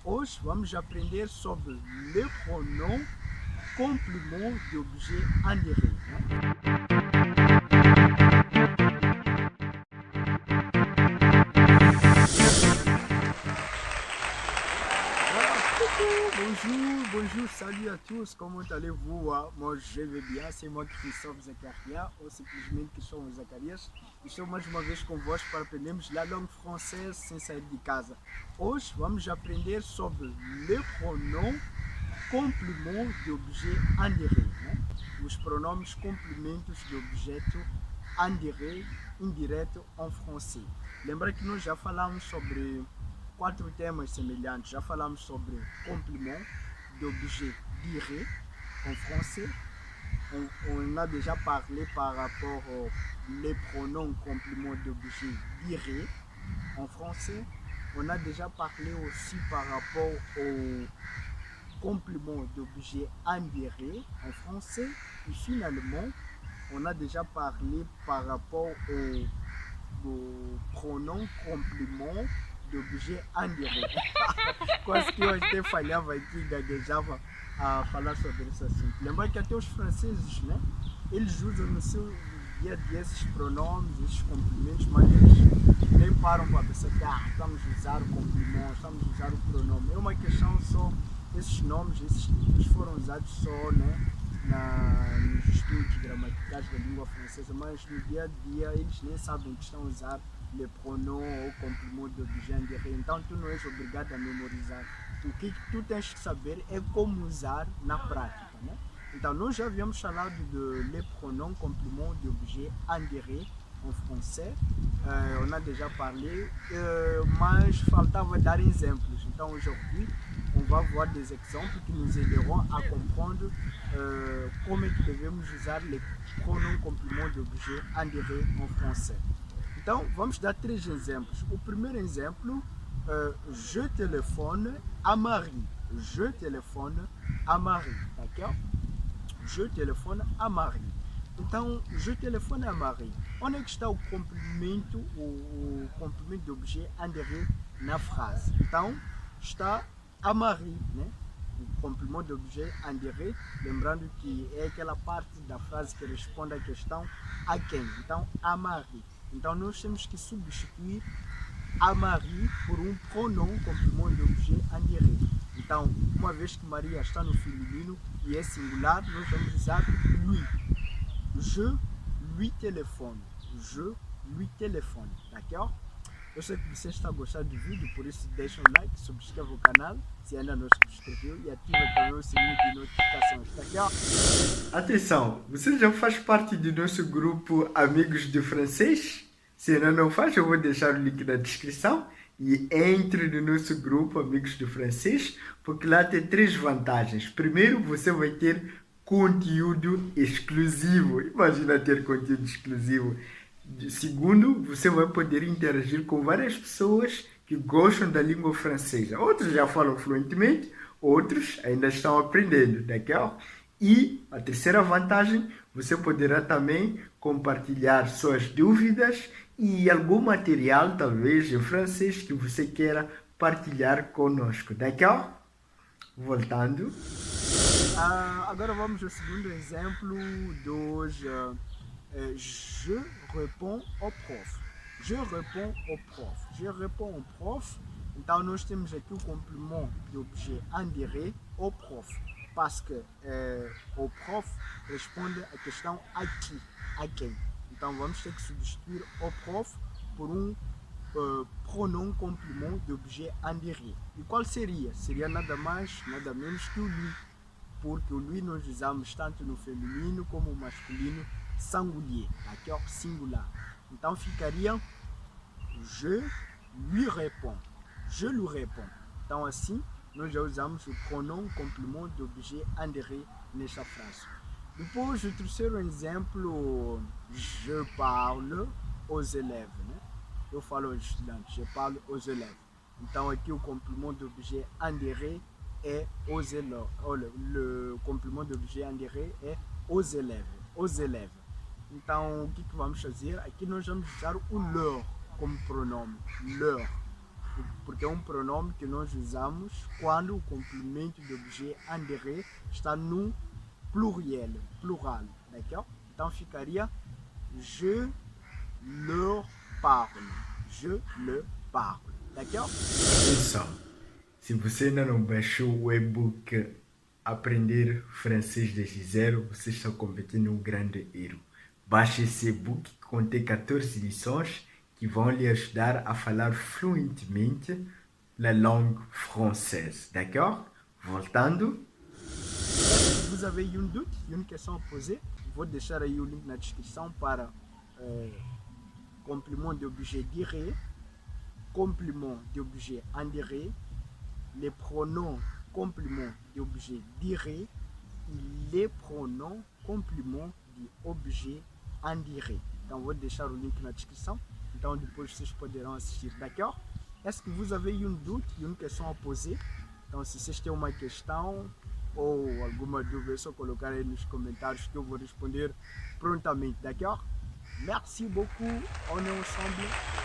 Hoje vamos aprender sobre le pronom complément d'objet indirect. Voilà, coucou, bonjour, salut à tous, comment allez-vous? Moi je vais bien, c'est moi Christophe Zakaria, ou simplesmente Christophe Zacarias. Estou mais uma vez convosco para aprendermos a língua francesa sem sair de casa. Hoje vamos aprender sobre le pronom complément d'objet indirect, né? Os pronomes complementos de objeto indireto em francês. Lembra que nós já falamos sobre 4 temas semelhantes. Já falamos sobre complément d'objet direct en français. On a déjà parlé par rapport aux les pronoms complément d'objet direct en français. On a déjà parlé aussi par rapport au complément d'objet indirect en français. Et finalement, on a déjà parlé par rapport au pronom complément d'objet indirect. Quase que eu até falhava aqui, gaguejava a falar sobre esse assunto. Lembra que até os franceses, né? Eles usam no seu dia a dia esses pronomes, esses complementos, mas eles nem param para pensar que estamos a usar o complemento, estamos a usar o pronome. É uma questão só, esses nomes, esses títulos foram usados só, né? Nos estudos gramaticais da língua francesa, mas no dia a dia eles nem sabem que estão a usar le pronom ou complément d'objet indirect. Então tu não és obrigado a memorizar. O que tu tens que saber é como usar na prática, né? Então nós já havíamos falado de le pronom complément d'objet indirect en français. On a déjà parlé, mas faltava dar exemplos. Então aujourd'hui on va voir des exemples qui nous aideront à comprendre como é que devemos usar les pronoms complément d'objet indirect en français. Então, vamos dar 3 exemplos. O primeiro exemplo, je téléphone à Marie. Je téléphone à Marie, d'accord? Je téléphone à Marie. Então, je téléphone à Marie. Onde é que está o complemento d'objet indirect na frase? Então, está à Marie, né? O complément d'objet indirect, lembrando que é aquela parte da frase que responde à questão a quem. Então, à Marie. Então nós temos que substituir a Marie por um pronom complément d'objet indirect. Então, uma vez que Maria está no feminino e é singular, nós vamos usar lui. Je lui téléphone. Je lui téléphone. D'accord? Eu sei que você está gostando do vídeo, por isso deixa um like, subscreva o canal se ainda não subscreveu e ativa também o sininho de notificações, tá aqui, ó. Atenção, você já faz parte do nosso grupo Amigos de Francês? Se ainda não faz, eu vou deixar o link na descrição e entre no nosso grupo Amigos de Francês, porque lá tem 3 vantagens. Primeiro, você vai ter conteúdo exclusivo. Imagina ter conteúdo exclusivo. Segundo, você vai poder interagir com várias pessoas que gostam da língua francesa. Outros já falam fluentemente, outros ainda estão aprendendo, d'accord? E a terceira vantagem, você poderá também compartilhar suas dúvidas e algum material, talvez em francês, que você queira partilhar conosco, d'accord? Voltando. Agora vamos ao segundo exemplo dos je réponds au prof. Je réponds au prof. Je réponds au prof. Então nós temos aqui o complément d'objet indirect au prof. Parce que o prof responde a questão a qui, a quem. Então vamos ter que substituir o prof por um pronom complément d'objet indirect. E qual seria? Seria nada mais, nada menos que o lui. Porque o lui nós usamos tanto no feminino como no masculino singulier, d'accord? Singular. Então ficaria je lui réponds. Je lui réponds. Então assim, nós já usamos o pronom complément d'objet indirect nesta frase. Depois, o terceiro exemplo, je parle aux élèves. Né? Eu falo aos estudantes, je parle aux élèves. Então aqui o complément d'objet indirect é aux élèves. Le complément d'objet indirect é aux élèves. Aux élèves. Então, o que vamos fazer? Aqui nós vamos usar o leur como pronome. Leur. porque é um pronome que nós usamos quando o complemento do objeto andere está no plural, d'accord? Então ficaria je leur parle, je le parle, d'accord? Atenção, se você ainda não baixou o e-book Aprender Francês desde Zero, você está cometendo um grande erro. Baixe esse e-book que contém 14 lições que vão lhe ajudar a falar fluentemente la langue française, d'accord? Voltando. Vous avez une doute, une question à poser, vou deixar aí o link na descrição para complément d'objet dire, complément d'objet andere, les pronoms complément d'objet dire e les pronoms complément d'objet indire. Então vou deixar o link na descrição, então depois vocês poderão assistir, d'accord? Est-ce que vous avez une doute, une question à poser? Então se vocês têm uma questão ou alguma dúvida, é só colocar aí nos comentários que eu vou responder prontamente, d'accord? Merci beaucoup, on est ensemble.